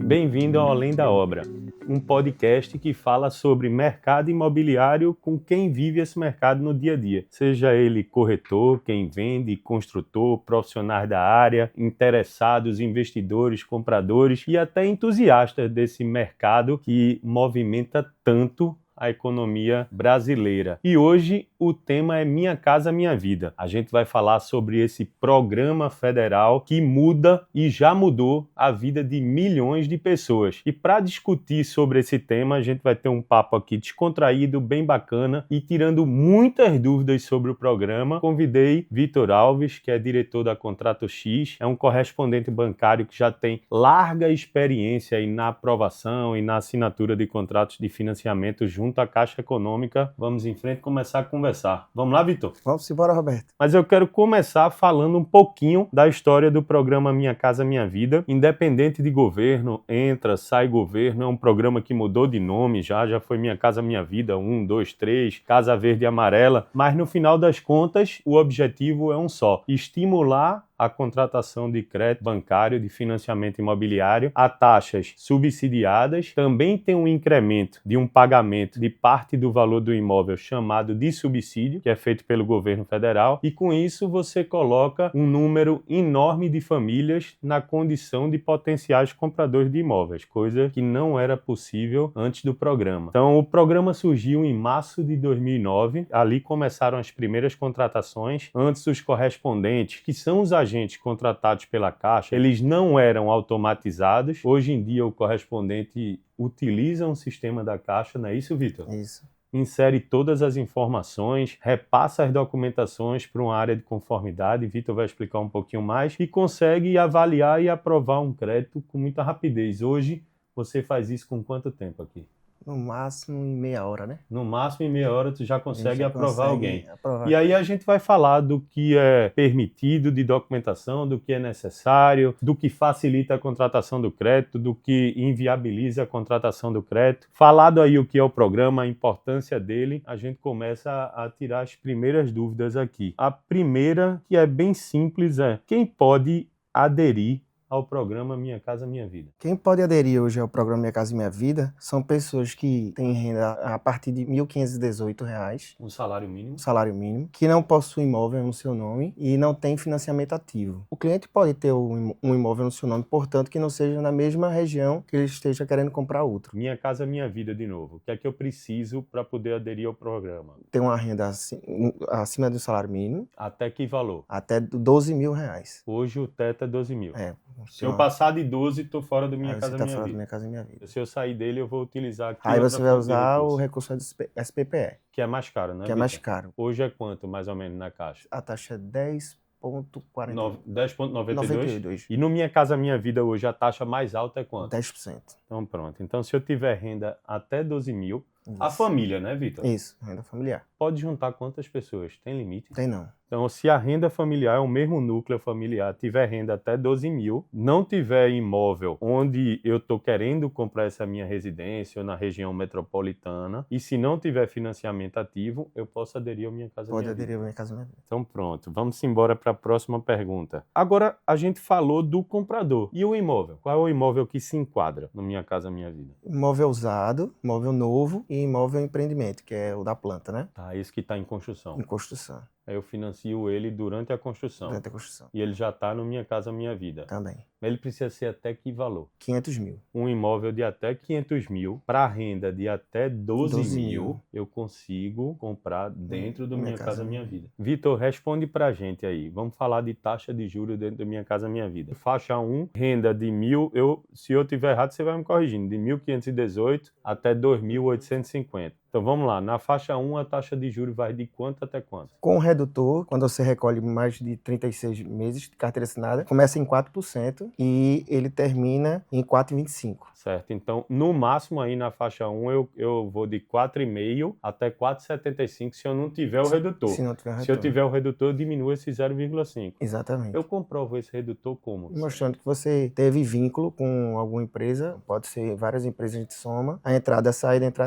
Bem-vindo ao Além da Obra, um podcast que fala sobre mercado imobiliário com quem vive esse mercado no dia a dia. Seja ele corretor, quem vende, construtor, profissionais da área, interessados, investidores, compradores e até entusiastas desse mercado que movimenta tanto a economia brasileira. E hoje o tema é Minha Casa Minha Vida. A gente vai falar sobre esse programa federal que muda e já mudou a vida de milhões de pessoas. E para discutir sobre esse tema, a gente vai ter um papo aqui descontraído, bem bacana e tirando muitas dúvidas sobre o programa. Convidei Vitor Alves, que é diretor da Contrato X, é um correspondente bancário que já tem larga experiência aí na aprovação e na assinatura de contratos de financiamento junto à Caixa Econômica. Vamos em frente começar a conversar. Vamos lá, Vitor? Vamos embora, Roberto. Mas eu quero começar falando um pouquinho da história do programa Minha Casa Minha Vida. Independente de governo, entra, sai governo, é um programa que mudou de nome já foi Minha Casa Minha Vida 1, 2, 3, Casa Verde e Amarela, mas no final das contas o objetivo é um só: estimular a contratação de crédito bancário, de financiamento imobiliário a taxas subsidiadas. Também tem um incremento de um pagamento de parte do valor do imóvel chamado de subsídio, que é feito pelo governo federal, e com isso você coloca um número enorme de famílias na condição de potenciais compradores de imóveis, coisa que não era possível antes do programa. Então o programa surgiu em março de 2009, ali começaram as primeiras contratações. Antes os correspondentes, que são os agentes contratados pela Caixa, eles não eram automatizados. Hoje em dia o correspondente utiliza um sistema da Caixa, não é isso, Vitor? Isso. Insere todas as informações, repassa as documentações para uma área de conformidade, Vitor vai explicar um pouquinho mais, e consegue avaliar e aprovar um crédito com muita rapidez. Hoje você faz isso com quanto tempo aqui? No máximo em meia hora, né? No máximo em meia hora tu já consegue aprovar alguém. Aprovar. E aí a gente vai falar do que é permitido de documentação, do que é necessário, do que facilita a contratação do crédito, do que inviabiliza a contratação do crédito. Falado aí o que é o programa, a importância dele, a gente começa a tirar as primeiras dúvidas aqui. A primeira, que é bem simples, é: quem pode aderir ao programa Minha Casa Minha Vida? Quem pode aderir hoje ao programa Minha Casa Minha Vida são pessoas que têm renda a partir de R$ 1.518, Um salário mínimo. salário mínimo, que não possui imóvel no seu nome e não tem financiamento ativo. O cliente pode ter um imóvel no seu nome, portanto, que não seja na mesma região que ele esteja querendo comprar outro. Minha Casa Minha Vida, de novo. O que é que eu preciso para poder aderir ao programa? Tem uma renda acima do salário mínimo, Até que valor? até R$ 12 mil. Hoje o teto é 12 mil. Se eu Então, passar de 12, estou fora do Minha aí Casa você tá Minha fora do Vida. Minha Casa Minha Vida. Se eu sair dele, eu vou utilizar aqui Aí outra você vai fonte de usar o recurso, recurso SPPE, que é mais caro, né, que é mais Vitor? caro. Hoje é quanto, mais ou menos, na Caixa? A taxa é 10,42. 10,92? E no Minha Casa Minha Vida hoje a taxa mais alta é quanto? 10%. Então pronto. Então se eu tiver renda até 12 mil, a Isso. família, né, Vitor? Isso, renda familiar. Pode juntar quantas pessoas? Tem limite? Tem não. Então, se a renda familiar é o mesmo núcleo familiar, tiver renda até 12 mil, não tiver imóvel onde eu estou querendo comprar essa minha residência ou na região metropolitana, e se não tiver financiamento ativo, eu posso aderir ao Minha Casa Pode Minha aderir Vida. ao Minha Casa Minha Vida. Então pronto, vamos embora para a próxima pergunta. Agora a gente falou do comprador. E o imóvel? Qual é o imóvel que se enquadra no Minha Casa Minha Vida? Imóvel usado, imóvel novo e imóvel empreendimento, que é o da planta, né? Tá, esse que está em construção. Em construção. Aí eu financio ele durante a construção. Durante a construção. E ele já está no Minha Casa Minha Vida. Também. Ele precisa ser até que valor? 500 mil. Um imóvel de até 500 mil, para renda de até 12 mil, eu consigo comprar dentro do Minha Casa Minha Vida. Vitor, responde pra gente aí. Vamos falar de taxa de juros dentro do Minha Casa Minha Vida. Faixa 1, renda de 1.000, se eu tiver errado, você vai me corrigindo, de 1.518 até 2.850. Então vamos lá, na faixa 1 a taxa de juros vai de quanto até quanto? Com o redutor, quando você recolhe mais de 36 meses de carteira assinada, começa em 4% e ele termina em 4,25%. Certo? Então, no máximo aí na faixa 1, eu vou de 4,5 até 4,75 se eu não tiver o redutor. Se não tiver Se eu retorno. tiver o redutor, eu diminuo esse 0,5. Exatamente. Eu comprovo esse redutor como? Mostrando que você teve vínculo com alguma empresa, pode ser várias empresas, a gente soma. A entrada, a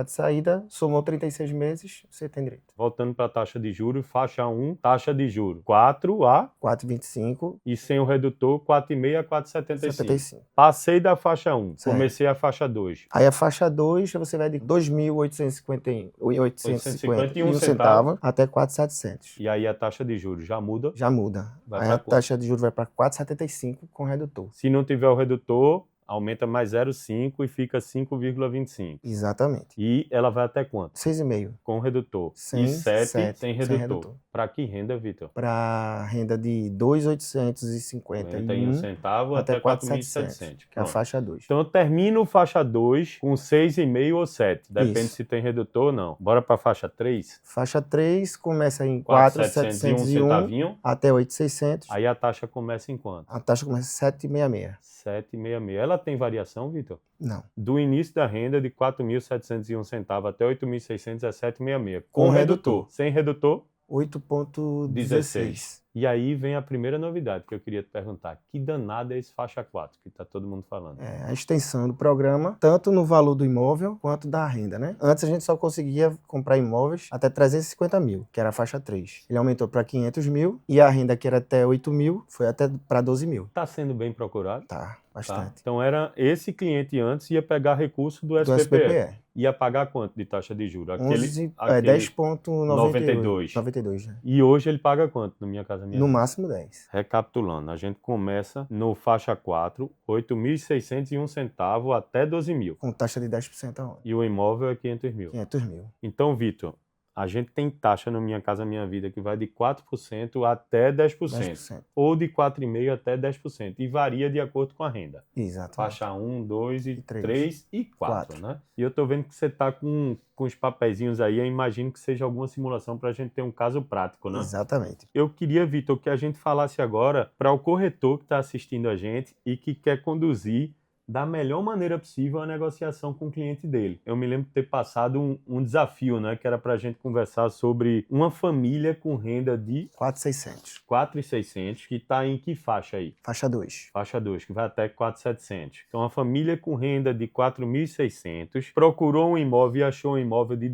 saída, somou 36 meses, você tem direito. Voltando para a taxa de juros, faixa 1, taxa de juros 4 a 4,25, e sem o redutor 4,5 a 4,75. 75. Passei da faixa 1, Certo. comecei a faixa 2. Aí a faixa 2, você vai de 2.851 centavos até 4.700. E aí a taxa de juros já muda. Já muda. Vai Aí pra a quanto? taxa de juros vai para 4,75 com redutor. Se não tiver o redutor, aumenta mais 0,5 e fica 5,25. Exatamente. E ela vai até quanto? 6,5. Com redutor. Sem E 7 sete, sem sem redutor. redutor. Para que renda, Vitor? Para renda de 2.851 centavo até até 4.700, 4.700. que é a faixa 2. Então eu termino faixa 2 com 6,5 ou 7. Depende Isso. se tem redutor ou não. Bora para faixa 3? Faixa 3 começa em 4,701 4.701 centavinho. até 8.600. Aí a taxa começa em quanto? A taxa começa em 7,66. 7,66. Ela tem variação, Vitor? Não. Do início da renda de 4.701 centavos até 8.600 é 7,66. Com redutor. Sem redutor, 8,16. E aí vem a primeira novidade que eu queria te perguntar. Que danado é esse faixa 4 que tá todo mundo falando? É a extensão do programa, tanto no valor do imóvel quanto da renda, né? Antes a gente só conseguia comprar imóveis até 350 mil, que era a faixa 3. Ele aumentou para 500 mil e a renda que era até 8 mil foi até para 12 mil. Tá sendo bem procurado? Tá, Tá? bastante. Então era esse cliente antes ia pegar recurso do SBPE. Ia pagar quanto de taxa de juros? 10,92. 92, né? E hoje ele paga quanto no Minha Casa Minha No Vida? máximo 10. Recapitulando, a gente começa no faixa 4, 8.601 centavos até 12 mil. Com taxa de 10% aonde? E o imóvel é 500 mil. 500 mil. Então, Vitor, a gente tem taxa no Minha Casa Minha Vida que vai de 4% até 10%. 10%. Ou de 4,5% até 10%. E varia de acordo com a renda. Exato. Faixa 1, 2, E três. 3 e 4, Quatro. né? E eu tô vendo que você tá com os papeizinhos aí, eu imagino que seja alguma simulação para a gente ter um caso prático, né? Exatamente. Eu queria, Vitor, que a gente falasse agora para o corretor que está assistindo a gente e que quer conduzir da melhor maneira possível a negociação com o cliente dele. Eu me lembro de ter passado um desafio, né? Que era para a gente conversar sobre uma família com renda de 4.600. 4.600, que está em que faixa aí? Faixa 2. Faixa 2, que vai até 4.700. Então, uma família com renda de 4.600 procurou um imóvel e achou um imóvel de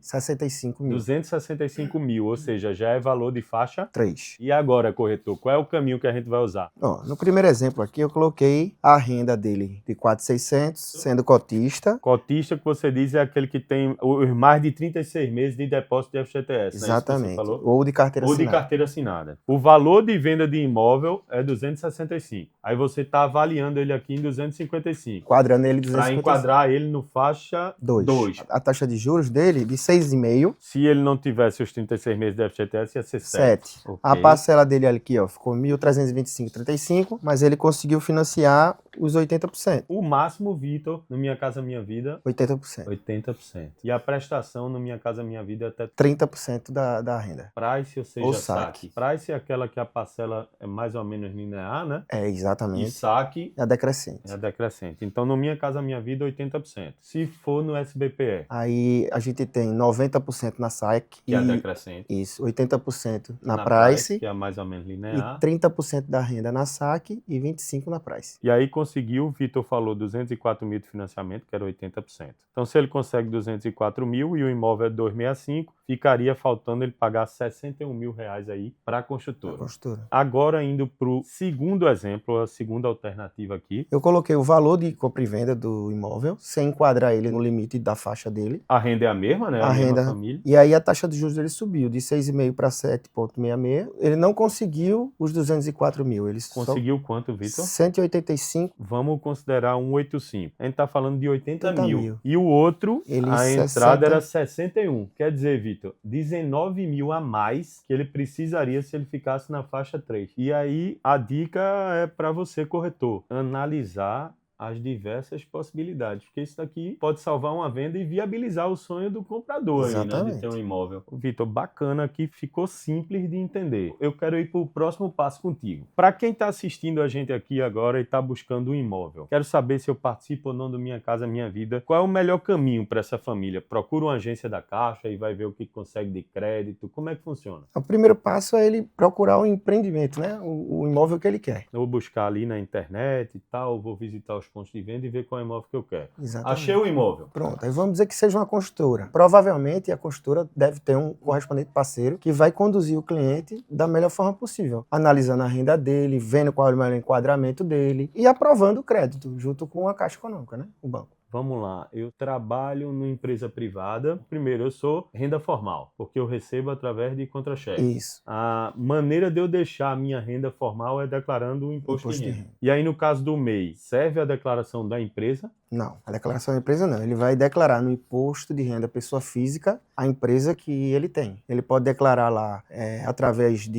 65 mil. 265 mil, ou seja, já é valor de faixa 3. E agora, corretor, qual é o caminho que a gente vai usar? Ó, no primeiro exemplo aqui, eu coloquei a renda dele de 4.600, sendo cotista. Cotista, que você diz, é aquele que tem os mais de 36 meses de depósito de FGTS, né? Exatamente. Isso que você falou? Ou de carteira Ou de assinada. carteira assinada. O valor de venda de imóvel é 265. Aí você está avaliando ele aqui em 255. Quadrando ele Para 255. enquadrar ele no faixa 2. A taxa de juros dele, de 6,5. Se ele não tivesse os 36 meses de FGTS, ia ser 7. 7. A parcela dele aqui, ó, ficou 1.325,35, mas ele conseguiu financiar os 80%. O máximo, Vitor, no Minha Casa Minha Vida, 80%. 80%. E a prestação no Minha Casa Minha Vida é até 30% da renda. price, ou seja, Ou saque. saque. Price é aquela que a parcela é mais ou menos linear, né? É, E exatamente. saque É a decrescente. é decrescente. Então, no Minha Casa Minha Vida, 80%. Se for no SBPE, Aí a gente tem 90% na SAC que é decrescente. isso, 80% na Price, Price que é mais ou menos e linear. 30% da renda na SAC e 25% na Price. E aí conseguiu, o Vitor falou, 204 mil de financiamento, que era 80%. Então, se ele consegue 204 mil e o imóvel é 265, ficaria faltando ele pagar 61 mil reais aí para a construtora. Construtora. Agora, indo para o segundo exemplo, a segunda alternativa aqui. Eu coloquei o valor de compra e venda do imóvel, sem enquadrar ele no limite da faixa dele. A renda é a mesma, né? A mesma renda. família. E aí a taxa de juros dele subiu de 6,5 para 7,66. Ele não conseguiu os 204 mil. Ele Conseguiu quanto, só Vitor? 185. Vamos considerar 185. A gente está falando de 80 mil. E o outro, Ele a 60. entrada era 61. Quer dizer, Vitor, 19 mil a mais que ele precisaria se ele ficasse na faixa 3. E aí, a dica é para você, corretor, analisar as diversas possibilidades, porque isso daqui pode salvar uma venda e viabilizar o sonho do comprador aí, né, de ter um imóvel. Vitor, bacana aqui, ficou simples de entender. Eu quero ir para o próximo passo contigo. Para quem está assistindo a gente aqui agora e está buscando um imóvel, quero saber se eu participo ou não do Minha Casa Minha Vida. Qual é o melhor caminho para essa família? Procura uma agência da Caixa e vai ver o que consegue de crédito. Como é que funciona? O primeiro passo é ele procurar o empreendimento, né? O imóvel que ele quer. Eu vou buscar ali na internet e tal, vou visitar os pontos de venda e ver qual é o imóvel que eu quero. Exatamente. Achei o imóvel. Pronto, aí vamos dizer que seja uma construtora. Provavelmente a construtora deve ter um correspondente parceiro que vai conduzir o cliente da melhor forma possível, analisando a renda dele, vendo qual é o melhor enquadramento dele e aprovando o crédito junto com a Caixa Econômica, né? O banco. Vamos lá, eu trabalho numa empresa privada. Primeiro, eu sou renda formal, porque eu recebo através de contra-cheque. Isso. A maneira de eu deixar a minha renda formal é declarando o imposto de renda. E aí, no caso do MEI, serve a declaração da empresa? Não, a declaração da empresa não. Ele vai declarar no imposto de renda pessoa física a empresa que ele tem. Ele pode declarar lá através de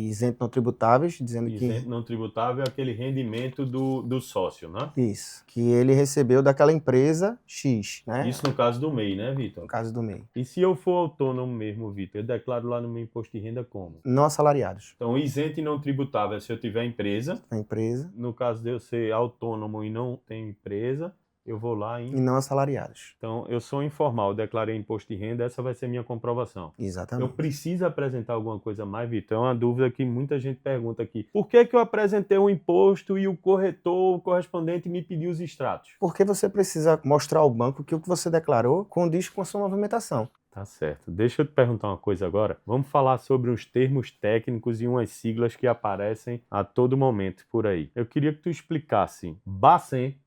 isentos não tributáveis, dizendo que... Isento não tributável é aquele rendimento do sócio, né? Isso, que ele recebeu daquela empresa X, né? Isso no caso do MEI, né, Vitor? No caso do MEI. E se eu for autônomo mesmo, Vitor, eu declaro lá no meu imposto de renda como? Não assalariados. Então, isento e não tributável é se eu tiver empresa. A empresa. No caso de eu ser autônomo e não tenho empresa, eu vou lá E não assalariados. Então, eu sou informal, declarei imposto de renda, essa vai ser minha comprovação. Exatamente. Eu preciso apresentar alguma coisa mais, Vitor? É uma dúvida que muita gente pergunta aqui. Por que eu apresentei um imposto e o corretor, o correspondente, me pediu os extratos? Porque você precisa mostrar ao banco que o que você declarou condiz com a sua movimentação. Tá certo. Deixa eu te perguntar uma coisa agora. Vamos falar sobre os termos técnicos e umas siglas que aparecem a todo momento por aí. Eu queria que tu explicasse Bacen,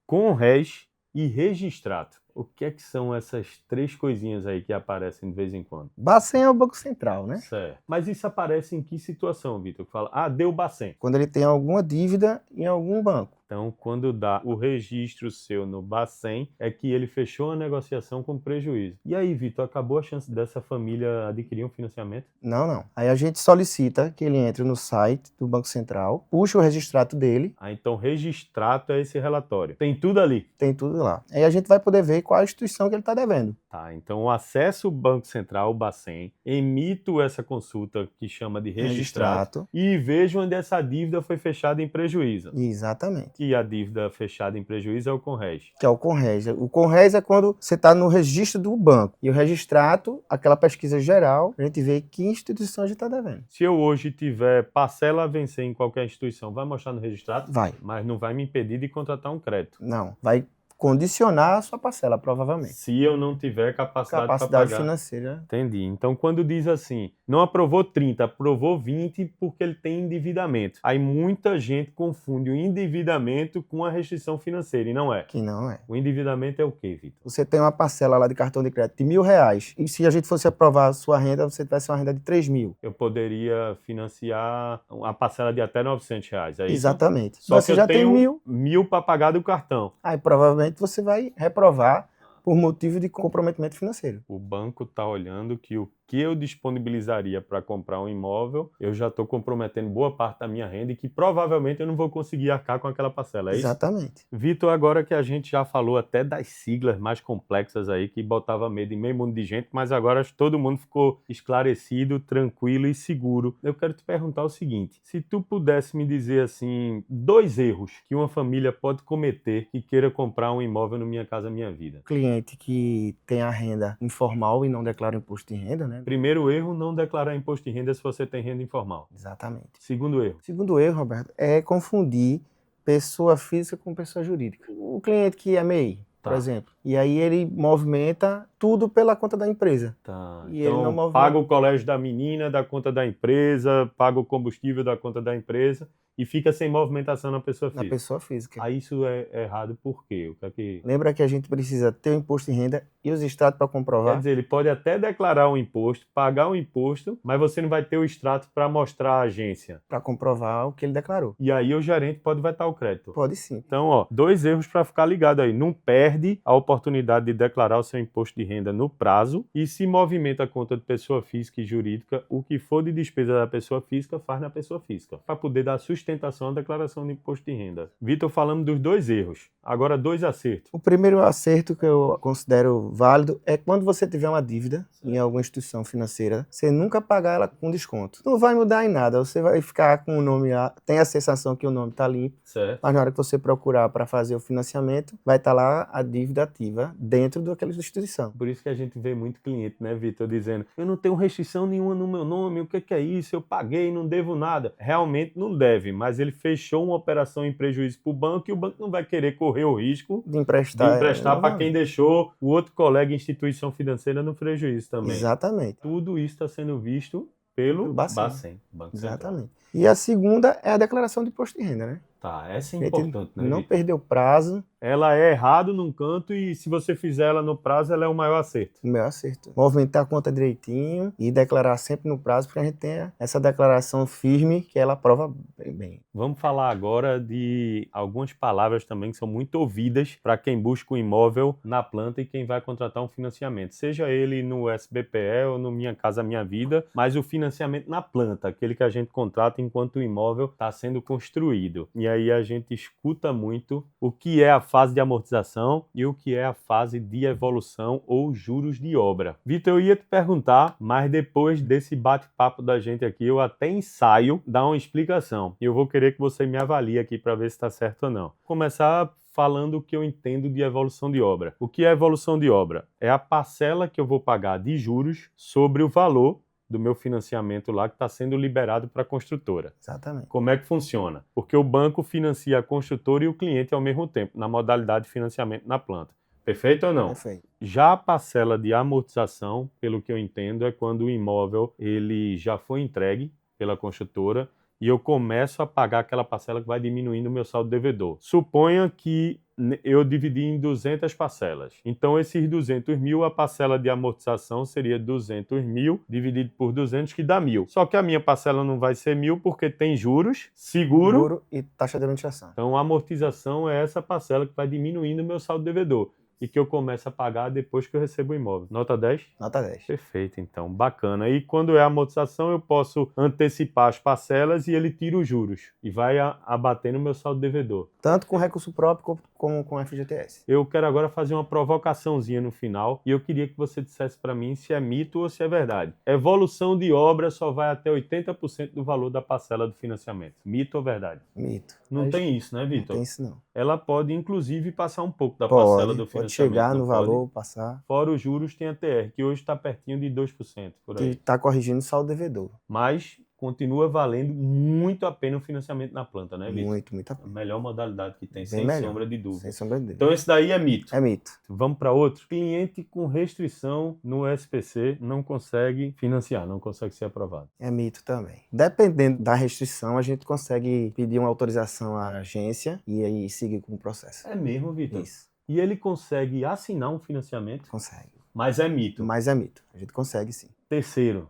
Conres e Registrato. O que é que são essas três coisinhas aí que aparecem de vez em quando? Bacen é o Banco Central, né? Certo. Mas isso aparece em que situação, Vitor? Fala, deu Bacen. Quando ele tem alguma dívida em algum banco. Então, quando dá o registro seu no Bacen, é que ele fechou a negociação com prejuízo. E aí, Vitor, acabou a chance dessa família adquirir um financiamento? Não. Aí a gente solicita que ele entre no site do Banco Central, puxa o registrato dele. Então, registrato é esse relatório. Tem tudo ali? Tem tudo lá. Aí a gente vai poder ver qual a instituição que ele está devendo. Tá, então eu acesso o Banco Central, o Bacen, emito essa consulta que chama de registrato e vejo onde essa dívida foi fechada em prejuízo. Exatamente. E a dívida fechada em prejuízo é o Conres. Que é o Conres. O Conres é quando você está no registro do banco. E o registrato, aquela pesquisa geral, a gente vê que instituição a gente está devendo. Se eu hoje tiver parcela a vencer em qualquer instituição, vai mostrar no registrato? Vai. Mas não vai me impedir de contratar um crédito. Não. Vai condicionar a sua parcela, provavelmente. Se eu não tiver capacidade para pagar. Financeira. Entendi. Então, quando diz assim, não aprovou 30, aprovou 20 porque ele tem endividamento. Aí muita gente confunde o endividamento com a restrição financeira, e não é. Que não é. O endividamento é o quê, Vitor? Você tem uma parcela lá de cartão de crédito de R$1.000, e se a gente fosse aprovar a sua renda, você tivesse uma renda de 3.000. Eu poderia financiar a parcela de até R$900, é isso? Exatamente. Só você que já eu tenho tem 1.000 para pagar do cartão. Aí provavelmente você vai reprovar por motivo de comprometimento financeiro. O banco está olhando que o que eu disponibilizaria para comprar um imóvel, eu já estou comprometendo boa parte da minha renda e que provavelmente eu não vou conseguir arcar com aquela parcela, é isso? Exatamente. Vitor, agora que a gente já falou até das siglas mais complexas aí, que botava medo em meio mundo de gente, mas agora acho que todo mundo ficou esclarecido, tranquilo e seguro. Eu quero te perguntar o seguinte, se tu pudesse me dizer assim, 2 erros que uma família pode cometer que queira comprar um imóvel no Minha Casa Minha Vida. Cliente que tem a renda informal e não declara o imposto de renda, né? Primeiro erro, não declarar imposto de renda se você tem renda informal. Exatamente. Segundo erro. Segundo erro, Roberto, é confundir pessoa física com pessoa jurídica. O cliente que é MEI, por exemplo, e aí ele movimenta tudo pela conta da empresa. Tá. E então, ele não movimenta... paga o colégio da menina da conta da empresa, paga o combustível da conta da empresa e fica sem movimentação na pessoa física. Na pessoa física. Aí isso é errado por quê? O que é que... Lembra que a gente precisa ter o imposto de renda e os extratos para comprovar? Quer dizer, ele pode até declarar um imposto, pagar um imposto, mas você não vai ter o extrato para mostrar à agência. Para comprovar o que ele declarou. E aí o gerente pode vetar o crédito. Pode sim. Então, 2 erros para ficar ligado aí. Não perde a oportunidade oportunidade de declarar o seu imposto de renda no prazo e se movimenta a conta de pessoa física e jurídica, o que for de despesa da pessoa física faz na pessoa física, para poder dar sustentação à declaração de imposto de renda. Vitor, falamos dos 2 erros. Agora 2 acertos. O primeiro acerto que eu considero válido é quando você tiver uma dívida em alguma instituição financeira, você nunca pagar ela com desconto. Não vai mudar em nada, você vai ficar com o nome lá, tem a sensação que o nome está limpo, Certo. mas na hora que você procurar para fazer o financiamento, vai estar lá a dívida ativa dentro daquela instituição. Por isso que a gente vê muito cliente, né, Vitor, dizendo: eu não tenho restrição nenhuma no meu nome, o que é isso? Eu paguei, não devo nada. Realmente não deve, mas ele fechou uma operação em prejuízo para o banco e o banco não vai querer correr o risco De emprestar para quem deixou o outro colega instituição financeira no prejuízo também. Exatamente. Tudo isso está sendo visto pelo Bacen, Banco Exatamente. Central. E a segunda é a declaração de imposto de renda, né? Tá, essa é importante, né? Não perder o prazo. Ela é errado num canto e se você fizer ela no prazo, ela é o maior acerto. O maior acerto. Movimentar a conta direitinho e declarar sempre no prazo, porque a gente tenha essa declaração firme que ela prova bem. Vamos falar agora de algumas palavras também que são muito ouvidas para quem busca um imóvel na planta e quem vai contratar um financiamento. Seja ele no SBPE ou no Minha Casa Minha Vida, mas o financiamento na planta, aquele que a gente contrata enquanto o imóvel está sendo construído. E aí a gente escuta muito o que é a fase de amortização e o que é a fase de evolução ou juros de obra. Vitor, eu ia te perguntar, mas depois desse bate-papo da gente aqui, eu até ensaio dar uma explicação. E eu vou querer que você me avalie aqui para ver se está certo ou não. Começar falando o que eu entendo de evolução de obra. O que é evolução de obra? É a parcela que eu vou pagar de juros sobre o valor do meu financiamento lá que está sendo liberado para a construtora. Exatamente. Como é que funciona? Porque o banco financia a construtora e o cliente ao mesmo tempo, na modalidade de financiamento na planta. Perfeito ou não? Perfeito. Já a parcela de amortização, pelo que eu entendo, é quando o imóvel ele já foi entregue pela construtora e eu começo a pagar aquela parcela que vai diminuindo o meu saldo devedor. Suponha que eu dividi em 200 parcelas. Então, esses 200 mil, a parcela de amortização seria 200 mil dividido por 200, que dá 1.000. Só que a minha parcela não vai ser 1.000 porque tem juros, seguro e taxa de administração. Então, a amortização é essa parcela que vai diminuindo o meu saldo devedor e que eu começo a pagar depois que eu recebo o imóvel. Nota 10? Nota 10. Perfeito, então. Bacana. E quando é a amortização, eu posso antecipar as parcelas e ele tira os juros e vai abatendo o meu saldo devedor. Tanto com recurso próprio como com FGTS. Eu quero agora fazer uma provocaçãozinha no final e eu queria que você dissesse para mim se é mito ou se é verdade. Evolução de obra só vai até 80% do valor da parcela do financiamento. Mito ou verdade? Mito. Não tem isso, né, Vitor? Não tem isso, não. Ela pode, inclusive, passar um pouco da parcela do financiamento. Pode chegar no valor, passar. Fora os juros, tem a TR, que hoje está pertinho de 2%. Por aí. Que está corrigindo o saldo devedor. Mas continua valendo muito a pena o financiamento na planta, né, Vitor? Muito a pena. A melhor modalidade que tem, sombra de dúvida. Sem sombra de dúvida. Então esse daí é mito. É mito. Vamos para outro. Cliente com restrição no SPC não consegue financiar, não consegue ser aprovado. É mito também. Dependendo da restrição, a gente consegue pedir uma autorização à agência e aí seguir com o processo. É mesmo, Vitor? Isso. E ele consegue assinar um financiamento? Consegue. Mas é mito. Mas é mito. A gente consegue, sim. Terceiro,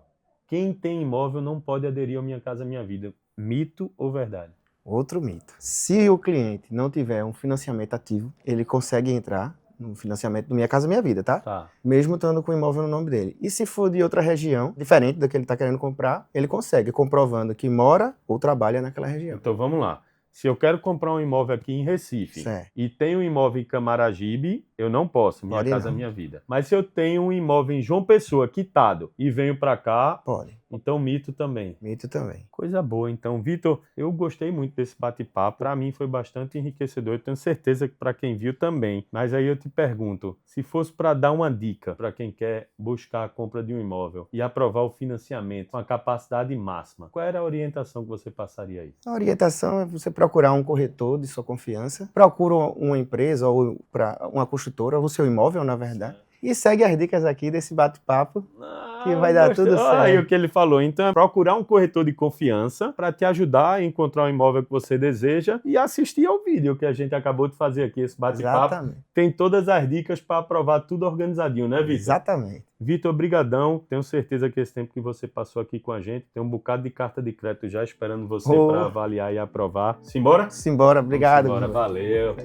quem tem imóvel não pode aderir ao Minha Casa Minha Vida. Mito ou verdade? Outro mito. Se o cliente não tiver um financiamento ativo, ele consegue entrar no financiamento do Minha Casa Minha Vida, tá? Tá. Mesmo estando com o imóvel no nome dele. E se for de outra região, diferente da que ele está querendo comprar, ele consegue, comprovando que mora ou trabalha naquela região. Então vamos lá. Se eu quero comprar um imóvel aqui em Recife e tenho um imóvel em Camaragibe, eu não posso, Minha Casa Minha Vida. Mas se eu tenho um imóvel em João Pessoa, quitado, e venho para cá, pode. Então mito também. Mito também. Coisa boa. Então, Vitor, eu gostei muito desse bate-papo. Para mim foi bastante enriquecedor. Eu tenho certeza que para quem viu também. Mas aí eu te pergunto, se fosse para dar uma dica para quem quer buscar a compra de um imóvel e aprovar o financiamento com a capacidade máxima, qual era a orientação que você passaria aí? A orientação é você procurar um corretor de sua confiança. Procura uma empresa ou uma construtora, ou o seu imóvel, na verdade. E segue as dicas aqui desse bate-papo, que vai dar tudo certo. Aí o que ele falou. Então, é procurar um corretor de confiança para te ajudar a encontrar o imóvel que você deseja e assistir ao vídeo que a gente acabou de fazer aqui, esse bate-papo. Exatamente. Tem todas as dicas para aprovar tudo organizadinho, né, Vitor? Exatamente. Vitor, brigadão. Tenho certeza que esse tempo que você passou aqui com a gente, tem um bocado de carta de crédito já esperando você para avaliar e aprovar. Simbora? Simbora, obrigado. Simbora, valeu.